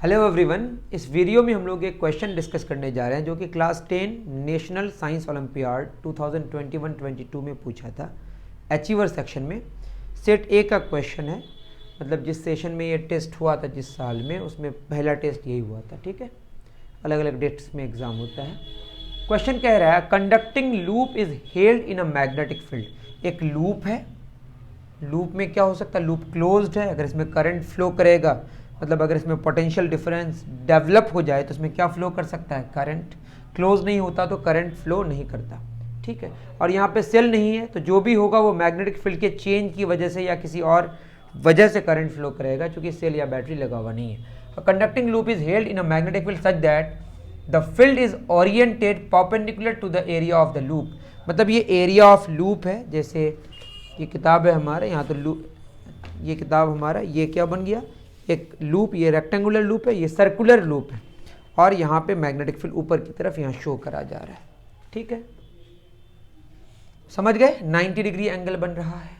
Hello everyone, इस video में हम लोग एक क्वेश्चन डिस्कस करने जा रहे हैं जो कि क्लास 10 नेशनल साइंस ओलंपियाड 2021-22 में पूछा था अचीवर सेक्शन में। सेट ए का क्वेश्चन है, मतलब जिस सेशन में ये टेस्ट हुआ था जिस साल में, उसमें पहला टेस्ट यही हुआ था। ठीक है, अलग अलग डेट्स में एग्जाम होता है। क्वेश्चन कह रहा है conducting loop is held in a magnetic field. एक लूप है, लूप में क्या हो सकता है, लूप क्लोज्ड है। अगर इसमें करंट फ्लो करेगा, मतलब अगर इसमें पोटेंशियल डिफरेंस डेवलप हो जाए तो इसमें क्या फ्लो कर सकता है, करंट। क्लोज नहीं होता तो करंट फ्लो नहीं करता। ठीक है, और यहाँ पे सेल नहीं है तो जो भी होगा वो मैग्नेटिक फील्ड के चेंज की वजह से या किसी और वजह से करंट फ्लो करेगा, क्योंकि सेल या बैटरी लगा हुआ नहीं है। Conducting loop is held in a magnetic field such that the field is oriented perpendicular to the area of the loop. मतलब ये एरिया ऑफ लूप है, जैसे ये किताब है हमारा, यहाँ तो लूप, ये किताब हमारा, ये क्या बन गया, एक लूप। ये रेक्टेंगुलर लूप है, ये सर्कुलर लूप है, और यहाँ पे मैग्नेटिक फील्ड ऊपर की तरफ यहाँ शो करा जा रहा है। ठीक है, समझ गए। 90 डिग्री एंगल बन रहा है।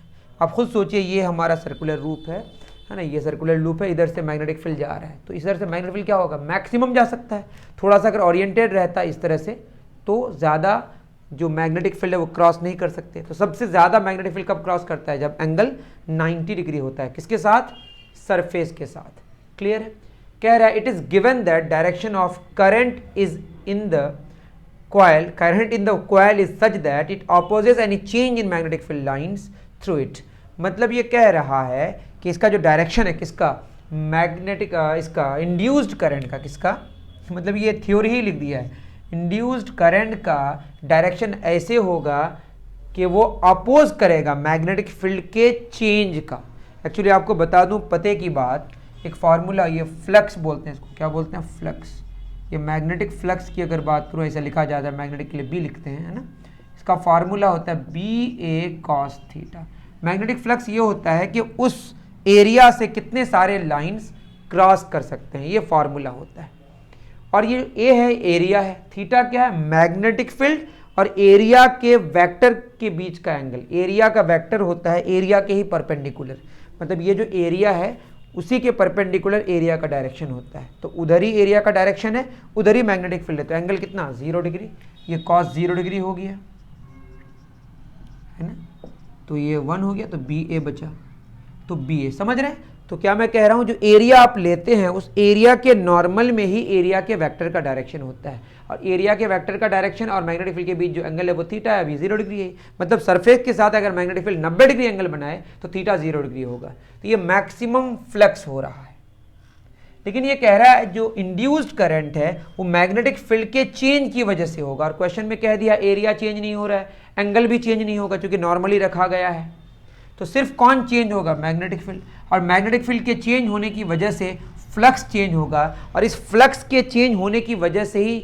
आप खुद सोचिए, ये हमारा सर्कुलर लूप है ना, ये सर्कुलर लूप है, इधर से मैग्नेटिक फील्ड जा रहा है, तो इधर से मैग्नेटिक फील्ड क्या होगा, मैक्सिमम जा सकता है। थोड़ा सा अगर ओरिएंटेड रहता है इस तरह से तो ज़्यादा जो मैग्नेटिक फील्ड है वो क्रॉस नहीं कर सकते। तो सबसे ज़्यादा मैग्नेटिक फील्ड कब क्रॉस करता है, जब एंगल 90 डिग्री होता है। किसके साथ, सरफेस के साथ। क्लियर है। कह रहा है it is given that direction of current is in the coil, current in the coil is such that it opposes any change in magnetic field lines through it. मतलब ये कह रहा है कि इसका जो डायरेक्शन है किसका, मैग्नेटिक, इसका इंड्यूस्ड करंट का, किसका, मतलब ये थ्योरी ही लिख दिया है। इंड्यूस्ड करंट का डायरेक्शन ऐसे होगा कि वो अपोज करेगा मैग्नेटिक फील्ड के चेंज का। एक्चुअली आपको बता दूं पते की बात, एक फार्मूला, ये फ्लक्स बोलते हैं इसको, क्या बोलते हैं, फ्लक्स। ये मैग्नेटिक फ्लक्स की अगर बात करूँ, ऐसा लिखा जाता है, मैग्नेटिक के लिए बी लिखते हैं, है ना। इसका फार्मूला होता है बी ए कॉस थीटा। मैग्नेटिक फ्लक्स ये होता है कि उस एरिया से कितने सारे लाइंस क्रॉस कर सकते हैं, ये फार्मूला होता है। और ये ए है, एरिया है, थीटा क्या है, मैग्नेटिक फील्ड और एरिया के वेक्टर के बीच का एंगल। एरिया का वेक्टर होता है एरिया के ही परपेंडिकुलर, मतलब ये जो एरिया है उसी के परपेंडिकुलर एरिया का डायरेक्शन होता है। तो उधर ही एरिया का डायरेक्शन है, उधर ही मैग्नेटिक फील्ड है। तो एंगल कितना, 0 डिग्री। ये कॉस 0 डिग्री हो गया, है ना। तो ये 1 हो गया, तो बी ए बचा, तो बी ए। समझ रहे हैं। तो क्या मैं कह रहा हूं, जो एरिया आप लेते हैं उस एरिया के नॉर्मल में ही एरिया के वेक्टर का डायरेक्शन होता है, और एरिया के वेक्टर का डायरेक्शन और मैग्नेटिक फील्ड के बीच जो एंगल है वो थीटा है, अभी 0 डिग्री है। मतलब सरफेस के साथ अगर मैग्नेटिक फील्ड 90 डिग्री एंगल बनाए तो थीटा 0 डिग्री होगा। तो ये मैक्सिमम फ्लक्स हो रहा है। लेकिन ये कह रहा है जो इंड्यूस्ड करंट है वो मैग्नेटिक फील्ड के चेंज की वजह से होगा, और क्वेश्चन में कह दिया एरिया चेंज नहीं हो रहा है, एंगल भी चेंज नहीं होगा, क्योंकि नॉर्मली रखा गया है। तो सिर्फ कौन चेंज होगा, मैग्नेटिक फील्ड, और मैग्नेटिक फील्ड के चेंज होने की वजह से फ्लक्स चेंज होगा, और इस फ्लक्स के चेंज होने की वजह से ही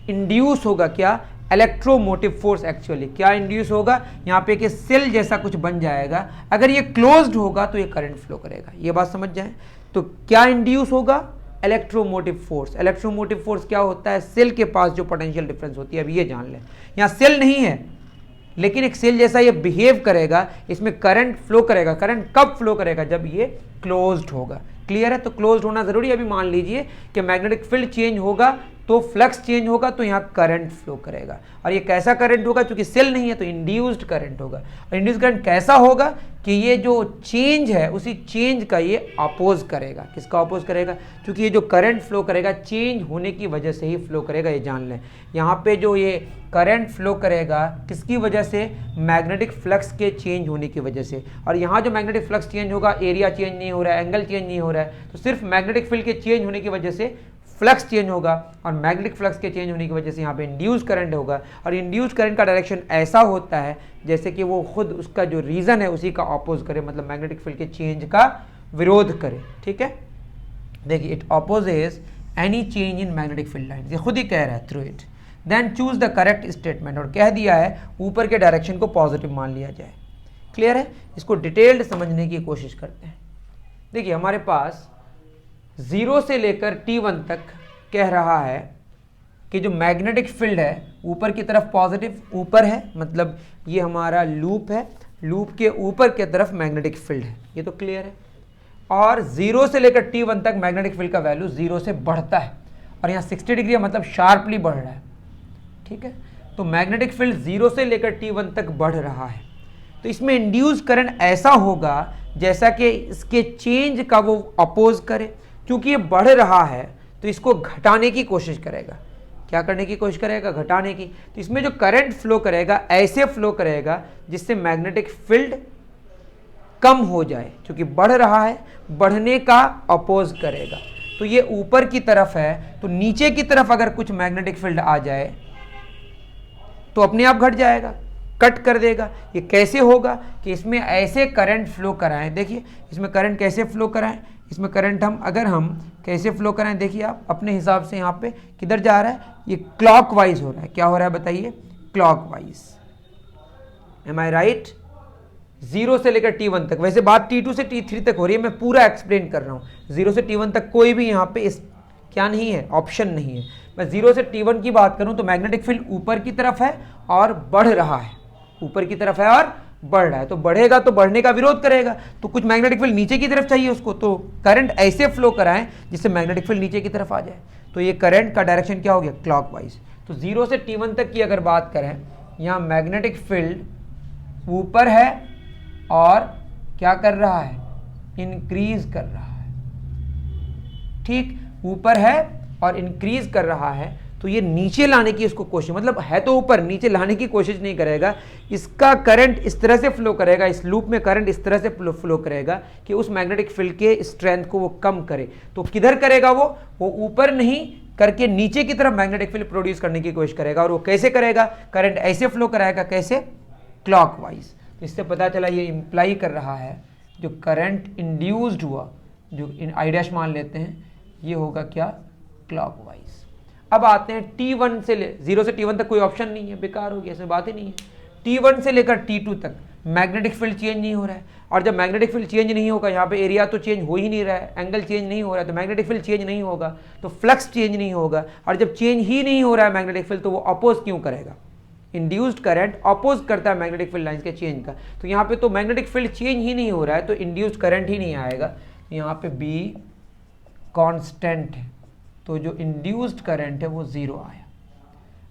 इंड्यूस होगा क्या, इलेक्ट्रोमोटिव फोर्स। एक्चुअली क्या इंड्यूस होगा, यहाँ पे कि सेल जैसा कुछ बन जाएगा। अगर ये क्लोज्ड होगा तो ये करंट फ्लो करेगा, ये बात समझ जाए। तो क्या इंड्यूस होगा, इलेक्ट्रोमोटिव फोर्स। इलेक्ट्रोमोटिव फोर्स क्या होता है, सेल के पास जो पोटेंशियल डिफरेंस होती है, अब ये जान लें। यहाँ सेल नहीं है लेकिन एक सेल जैसा ये बिहेव करेगा, इसमें करंट फ्लो करेगा। करंट कब फ्लो करेगा, जब ये क्लोज्ड होगा। क्लियर है। तो क्लोज्ड होना जरूरी है। अभी मान लीजिए कि मैग्नेटिक फील्ड चेंज होगा तो फ्लक्स चेंज होगा, तो यहाँ करंट फ्लो करेगा। और ये कैसा करंट होगा, क्योंकि सेल नहीं है तो इंड्यूस्ड करंट होगा। और इंड्यूस्ड करंट कैसा होगा कि ये जो चेंज है उसी चेंज का ये अपोज करेगा। किसका अपोज करेगा, क्योंकि ये जो करंट फ्लो करेगा चेंज होने की वजह से ही फ्लो करेगा, ये जान लें। यहाँ पे जो ये करंट फ्लो करेगा किसकी वजह से, मैग्नेटिक फ्लक्स के चेंज होने की वजह से। और यहाँ जो मैग्नेटिक फ्लक्स चेंज होगा, एरिया चेंज नहीं हो रहा है, एंगल चेंज नहीं हो रहा है, तो सिर्फ मैग्नेटिक फील्ड के चेंज होने की वजह से फ्लक्स चेंज होगा, और मैग्नेटिक फ्लक्स के चेंज होने की वजह से यहाँ पे इंड्यूस करंट होगा। और इंड्यूस करंट का डायरेक्शन ऐसा होता है जैसे कि वो खुद उसका जो रीजन है उसी का अपोज करे, मतलब मैग्नेटिक फील्ड के चेंज का विरोध करे। ठीक है, देखिए it opposes any change in magnetic field line, ये खुद ही कह रहा है, through it. Then choose the correct statement, और कह दिया है ऊपर के डायरेक्शन को पॉजिटिव मान लिया जाए। क्लियर है। इसको डिटेल्ड समझने की कोशिश करते हैं। देखिए हमारे पास 0 से लेकर T1 तक कह रहा है कि जो मैग्नेटिक फील्ड है ऊपर की तरफ पॉजिटिव, ऊपर है मतलब ये हमारा लूप है, लूप के ऊपर की तरफ मैग्नेटिक फील्ड है, ये तो क्लियर है। और 0 से लेकर T1 तक मैग्नेटिक फील्ड का वैल्यू 0 से बढ़ता है, और यहाँ 60 डिग्री मतलब शार्पली बढ़ रहा है, ठीक है। तो मैग्नेटिक फील्ड 0 से लेकर T1 तक बढ़ रहा है, तो इसमें इंड्यूस करंट ऐसा होगा जैसा कि इसके चेंज का वो अपोज करे। क्योंकि ये बढ़ रहा है तो इसको घटाने की कोशिश करेगा। क्या करने की कोशिश करेगा? घटाने की। तो इसमें जो करंट फ्लो करेगा ऐसे फ्लो करेगा जिससे मैग्नेटिक फील्ड कम हो जाए, क्योंकि बढ़ रहा है, बढ़ने का अपोज करेगा। तो ये ऊपर की तरफ है, तो नीचे की तरफ अगर कुछ मैग्नेटिक फील्ड आ जाए तो अपने आप घट जाएगा, कट कर देगा। ये कैसे होगा कि इसमें ऐसे करंट फ्लो कराएं। देखिए इसमें करंट कैसे फ्लो कराएं, इसमें करंट अगर हम कैसे फ्लो कराएं, देखिए आप अपने हिसाब से यहाँ पे किधर जा रहा है, ये क्लॉकवाइज हो रहा है। क्या हो रहा है बताइए? क्लॉकवाइज। एम आई राइट? 0 से लेकर T1 तक, वैसे बात T2 से T3 तक हो रही है, मैं पूरा एक्सप्लेन कर रहा हूँ। 0 से T1 तक कोई भी यहाँ पे इस क्या नहीं है, ऑप्शन नहीं है। मैं 0 से T1 की बात करूँ तो मैग्नेटिक फील्ड ऊपर की तरफ है और बढ़ रहा है, ऊपर की तरफ है और बढ़ रहा है। तो बढ़ेगा तो बढ़ने का विरोध करेगा, तो कुछ मैग्नेटिक फील्ड नीचे की तरफ चाहिए उसको, तो करंट ऐसे फ्लो कराएं जिससे मैग्नेटिक फील्ड नीचे की तरफ आ जाए। तो ये करंट का डायरेक्शन क्या हो गया? क्लॉकवाइज। तो 0 से T1 तक की अगर बात करें, यहाँ मैग्नेटिक फील्ड ऊपर है और क्या कर रहा है? इंक्रीज कर रहा है। ठीक, ऊपर है और इंक्रीज कर रहा है, तो ये नीचे लाने की इसको कोशिश, मतलब है तो ऊपर, नीचे लाने की कोशिश नहीं करेगा। इसका करंट इस तरह से फ्लो करेगा, इस लूप में करंट इस तरह से फ्लो करेगा कि उस मैग्नेटिक फील्ड के स्ट्रेंथ को वो कम करे। तो किधर करेगा? वो ऊपर नहीं करके नीचे की तरफ मैग्नेटिक फील्ड प्रोड्यूस करने की कोशिश करेगा। और वो कैसे करेगा? करंट ऐसे फ्लो कराएगा, कैसे? क्लॉकवाइज। तो इससे पता चला, ये इंप्लाई कर रहा है जो करंट इंड्यूस्ड हुआ, जो आई डैश मान लेते हैं, ये होगा क्या? क्लॉकवाइज। अब आते हैं T1 से 0 से T1 तक कोई ऑप्शन नहीं है, बेकार हो गया, इसमें बात ही नहीं है। T1 से लेकर T2 तक मैग्नेटिक फील्ड चेंज नहीं हो रहा है, और जब मैग्नेटिक फील्ड चेंज नहीं होगा, यहाँ पे एरिया तो चेंज हो ही नहीं रहा है, एंगल चेंज नहीं हो रहा है, तो मैग्नेटिक फील्ड चेंज नहीं होगा, तो फ्लक्स चेंज नहीं होगा। और जब चेंज ही नहीं हो रहा है मैग्नेटिक फील्ड, तो वो अपोज क्यों करेगा? इंड्यूस्ड करंट अपोज करता है मैग्नेटिक फील्ड लाइंस के चेंज का। तो यहाँ पे तो मैग्नेटिक फील्ड चेंज ही नहीं हो रहा है, तो इंड्यूस्ड करंट ही नहीं आएगा। यहाँ पे B कांस्टेंट है, तो जो इंड्यूस्ड करंट है वो 0 आया।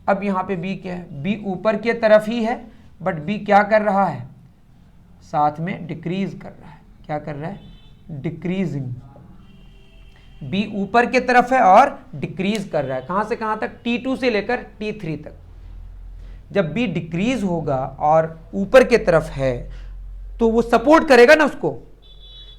अब यहाँ पे B क्या है? B ऊपर की तरफ ही है, बट B क्या कर रहा है? साथ में डिक्रीज कर रहा है। क्या कर रहा है? डिक्रीजिंग। B ऊपर की तरफ है और डिक्रीज कर रहा है। कहाँ से कहाँ तक? T2 से लेकर T3 तक। जब B डिक्रीज होगा और ऊपर की तरफ है, तो वो सपोर्ट करेगा ना उसको,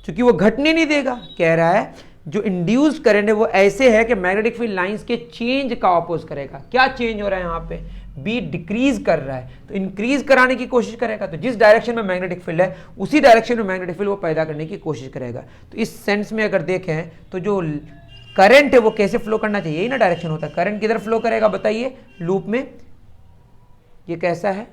क्योंकि वो घटने नहीं देगा। कह रहा है जो इंड्यूस्ड करंट है वो ऐसे है कि मैग्नेटिक फील्ड लाइंस के चेंज का अपोज करेगा। क्या चेंज हो रहा है यहाँ पे? B डिक्रीज कर रहा है, तो इंक्रीज कराने की कोशिश करेगा। तो जिस डायरेक्शन में मैग्नेटिक फील्ड है उसी डायरेक्शन में मैग्नेटिक फील्ड वो पैदा करने की कोशिश करेगा। तो इस सेंस में अगर देखें तो जो करंट है वो कैसे फ्लो करना चाहिए, यही ना डायरेक्शन होता है। करंट किधर फ्लो करेगा बताइए? लूप में। ये कैसा है?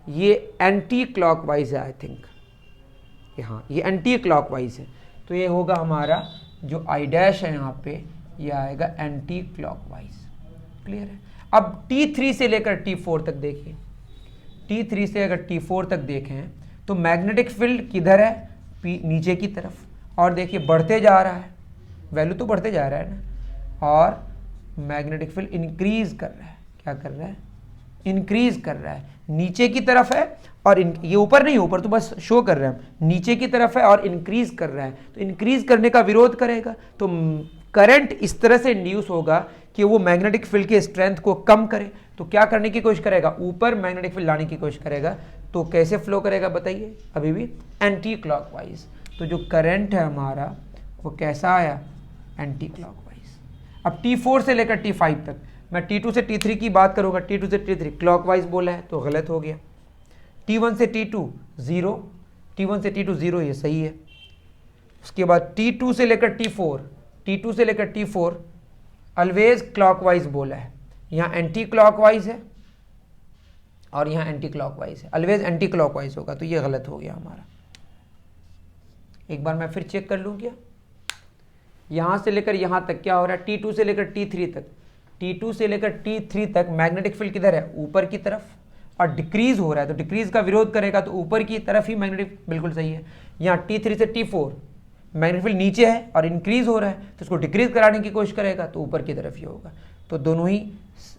ये एंटी क्लॉकवाइज है, आई थिंक। हाँ, ये एंटी क्लॉकवाइज है, तो ये होगा हमारा जो आई डैश है यहाँ पे, ये आएगा एंटी क्लॉकवाइज। क्लियर है? अब T3 से लेकर T4 तक देखिए। T3 से अगर T4 तक देखें तो मैग्नेटिक फील्ड किधर है? नीचे की तरफ, और देखिए बढ़ते जा रहा है, वैल्यू तो बढ़ते जा रहा है ना, और मैग्नेटिक फील्ड इंक्रीज कर रहा है। क्या कर रहा है? इंक्रीज कर रहा है, नीचे की तरफ है, और ये ऊपर नहीं, ऊपर तो बस शो कर रहा है, नीचे की तरफ है और इंक्रीज कर रहा है। तो इंक्रीज करने का विरोध करेगा, तो करंट इस तरह से इंड्यूस होगा कि वो मैग्नेटिक फील्ड के स्ट्रेंथ को कम करे। तो क्या करने की कोशिश करेगा? ऊपर मैग्नेटिक फील्ड लाने की कोशिश करेगा। तो कैसे फ्लो करेगा बताइए? अभी भी एंटी क्लॉकवाइज। तो जो करंट है हमारा वो कैसा आया? Anti clockwise. अब T4 से लेकर T5 तक, मैं T2 से T3 की बात करूंगा। T2 से T3 क्लॉकवाइज बोला है तो गलत हो गया। T1 से T2 0, T1 से T2 0, ये सही है। उसके बाद T2 से लेकर T4, T2 से लेकर T4 ऑलवेज क्लॉकवाइज बोला है। यहाँ एंटी क्लॉकवाइज है और यहाँ एंटी क्लॉकवाइज है, ऑलवेज एंटी क्लॉकवाइज होगा, तो ये गलत हो गया हमारा। एक बार मैं फिर चेक कर लूँ क्या? यहाँ से लेकर यहाँ तक क्या हो रहा है? T2 से लेकर T3 तक, T2 से लेकर T3 तक मैग्नेटिक फील्ड किधर है? ऊपर की तरफ, और डिक्रीज हो रहा है, तो डिक्रीज का विरोध करेगा, तो ऊपर की तरफ ही मैग्नेटिक, बिल्कुल सही है। यहाँ T3 से T4 मैग्नेटिक फील्ड नीचे है और इंक्रीज हो रहा है तो उसको डिक्रीज कराने की कोशिश करेगा तो ऊपर की तरफ ही होगा। तो दोनों ही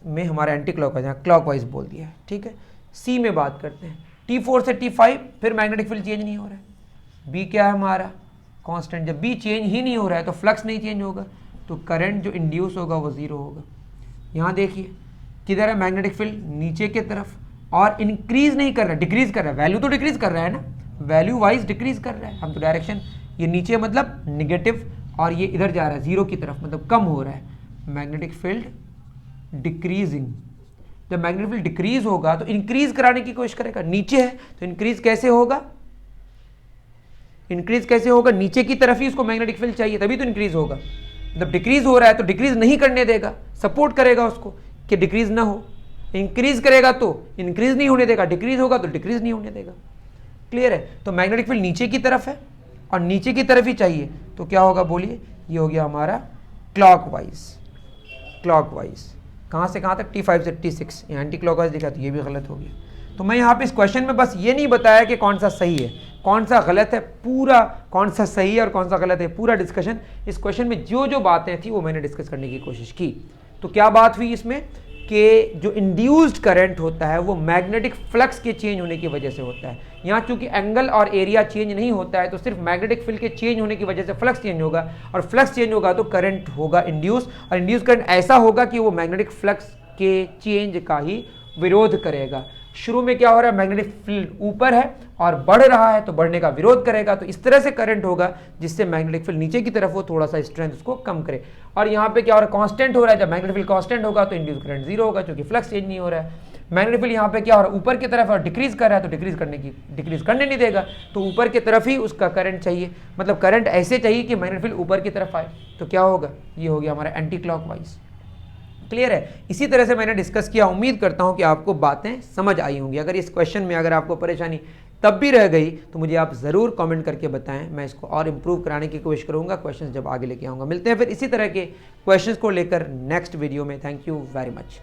में हमारा एंटी क्लॉकवाइज, यहाँ क्लॉकवाइज बोल दिया है, ठीक है। सी में बात करते हैं, T4 से T5 फिर मैग्नेटिक फील्ड चेंज नहीं हो रहा है। बी क्या है हमारा कांस्टेंट, जब बी चेंज ही नहीं हो रहा है तो फ्लक्स नहीं चेंज होगा, तो करंट जो इंड्यूस होगा वो जीरो होगा। यहाँ देखिए किधर है मैग्नेटिक फील्ड, नीचे की तरफ, और इंक्रीज नहीं कर रहा है, डिक्रीज कर रहा है। वैल्यू तो डिक्रीज कर रहा है ना, वैल्यू वाइज डिक्रीज कर रहा है। हम तो डायरेक्शन ये नीचे मतलब निगेटिव और ये इधर जा रहा है जीरो की तरफ, मतलब कम हो रहा है। मैग्नेटिक फील्ड डिक्रीजिंग, जब मैग्नेटिक फील्ड डिक्रीज होगा तो इंक्रीज कराने की कोशिश करेगा। नीचे है तो इंक्रीज कैसे होगा, इंक्रीज कैसे होगा, नीचे की तरफ ही उसको मैग्नेटिक फील्ड चाहिए तभी तो इंक्रीज होगा। जब डिक्रीज हो रहा है तो डिक्रीज नहीं करने देगा, सपोर्ट करेगा उसको कि डिक्रीज ना हो। इंक्रीज करेगा तो इंक्रीज नहीं होने देगा, डिक्रीज होगा तो डिक्रीज नहीं होने देगा। क्लियर है। तो मैग्नेटिक फील्ड नीचे की तरफ है और नीचे की तरफ ही चाहिए तो क्या होगा बोलिए, ये हो गया हमारा क्लॉकवाइज। क्लॉकवाइज कहाँ से कहाँ तक, T5 से T6, यहाँ एंटी क्लॉकवाइज दिखा तो ये भी गलत हो गया। तो मैं यहाँ पे इस क्वेश्चन में बस ये नहीं बताया कि कौन सा सही है कौन सा गलत है, पूरा कौन सा सही है और कौन सा गलत है पूरा डिस्कशन इस क्वेश्चन में जो जो बातें थी वो मैंने डिस्कस करने की कोशिश की। तो क्या बात हुई इसमें कि जो इंड्यूस्ड करंट होता है वो मैग्नेटिक फ्लक्स के चेंज होने की वजह से होता है। यहाँ चूंकि एंगल और एरिया चेंज नहीं होता है तो सिर्फ मैग्नेटिक फील्ड के चेंज होने की वजह से फ्लक्स चेंज होगा, और फ्लक्स चेंज होगा तो करंट होगा इंड्यूस, और इंड्यूस करंट ऐसा होगा कि वो मैग्नेटिक फ्लक्स के चेंज का ही विरोध करेगा। शुरू में क्या हो रहा है, मैग्नेटिक फील्ड ऊपर है और बढ़ रहा है तो बढ़ने का विरोध करेगा, तो इस तरह से करंट होगा जिससे मैग्नेटिक फील्ड नीचे की तरफ वो थोड़ा सा स्ट्रेंथ उसको कम करे। और यहाँ पे क्या हो रहा है, कांस्टेंट हो रहा है। जब मैग्नेटिक फील्ड कांस्टेंट होगा तो इंड्यूस करंट जीरो होगा क्योंकि फ्लक्स चेंज नहीं हो रहा है। मैग्नेटिक फील्ड यहाँ पे क्या हो रहा है, ऊपर की तरफ और डिक्रीज कर रहा है तो डिक्रीज करने नहीं देगा, तो ऊपर की तरफ ही उसका करंट चाहिए, मतलब करंट ऐसे चाहिए कि मैग्नेटिक फील्ड ऊपर की तरफ आए। तो क्या होगा, ये हो गया हमारा एंटी क्लॉकवाइज। क्लियर है। इसी तरह से मैंने डिस्कस किया, उम्मीद करता हूं कि आपको बातें समझ आई होंगी। अगर इस क्वेश्चन में अगर आपको परेशानी तब भी रह गई तो मुझे आप ज़रूर कमेंट करके बताएं, मैं इसको और इम्प्रूव कराने की कोशिश करूंगा क्वेश्चंस जब आगे लेके आऊँगा। मिलते हैं फिर इसी तरह के क्वेश्चंस को लेकर नेक्स्ट वीडियो में। Thank you very much.